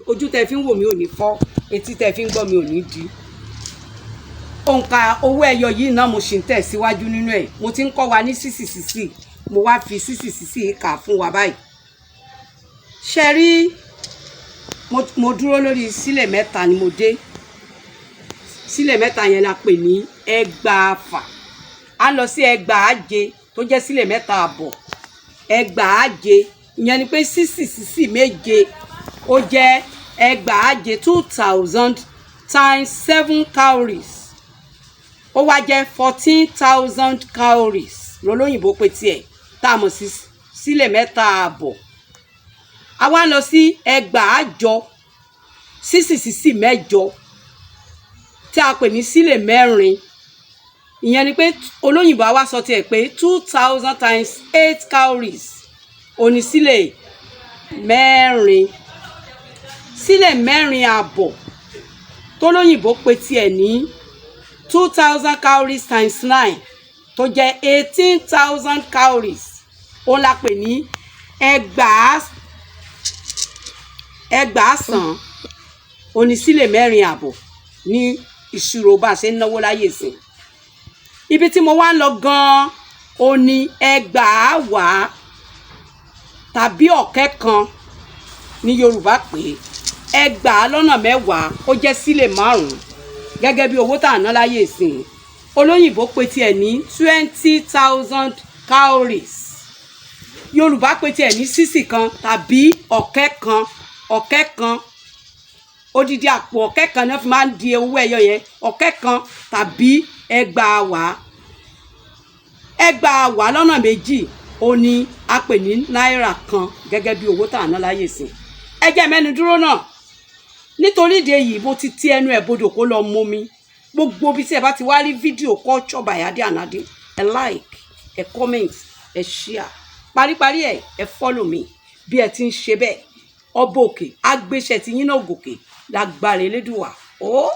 ojú tẹ́ fi ń wò mí ò ní fọ́ etí tẹ́ fi ń gbọ́ mi ò ní di òǹkà owó ẹyọ yìí náà mo ṣì ń tẹ̀síwájú nínú ẹ̀ mo ti ń kọ́ wa ní sísì mo wá fi sísì kà fún wa báyìí ṣe rí mo dúró lórí sílẹ̀ mẹ́ta ni mo dé sílẹ̀ mẹ́ta yẹn la pè ní ẹgbàáfà a lọ sí ẹgbàáje tó jẹ́ sílẹ̀ mẹ́ta àbọ̀ ẹgbàáje ìyẹn ni pé sísì méje ó jẹ́ ẹgbàáje 2000 times 7 cowries ó wá jẹ́ 14,000 cowries lọ́lọ́yìnbó pé tiẹ̀ tá a mọ̀ sí sílẹ̀ mẹ́ta àbọ̀ a wá lọ sí ẹgbàájọ sísì mẹ́jọ tí a pè ní sílẹ̀ mẹ́rin ìyẹn ni pé olóyìnbó wa sọ tiẹ̀ pé 2000 times 8 cowries òní sílẹ̀ mẹ́rin sílẹ̀ mẹ́rin àbọ̀ tólóyìnbó pé tiẹ̀ ní 2000 cowries times 9 tó jẹ́ 18,000 cowries ó la pè ní ẹgbàásán onísílẹ̀ mẹ́rin àbọ̀ ní ìṣirò bá a ṣe ń náwó láyè sí ibi tí mo wá ń lọ gan-an ó ní ẹgbàáwàá tàbí ọ̀kẹ́ kan ní Yorùbá pé ẹgbàá lọ́nà mẹ́wàá ó jẹ́ sílẹ̀ márùn-ún gẹ́gẹ́ bí owó tá à ná láyè sí olóyìnbó pé tiẹ̀ ní 20,000 cowries Yorùbá pé tiẹ̀ ní sísì kan tàbí ọ̀kẹ́ kan odidi àpò ọ̀kẹ́ kan náà fi máa ń di owó ẹyọ yẹn ọ̀kẹ́ kan tàbí ẹgbàáwàá lọ́nà méjì ó ní a pè ní náírà kan gẹ́gẹ́ bí owó tá à ná láyè sí ẹ jẹ́ mẹ́nu dúró náà nítorí ìdí èyí mo ti ti ẹnu ẹ̀ bodò kó lọ momi gbogbo bí tí ẹ bá ti wá rí fídíò Culture by Ade Anade ẹ like ẹ comment ẹ share paríparí ẹ follow mi bí ẹ ti ń ṣe bẹ́ẹ̀ ọbọ̀ òkè agbéṣẹ́ ti yín náà gòkè lágbára Elédùà ó.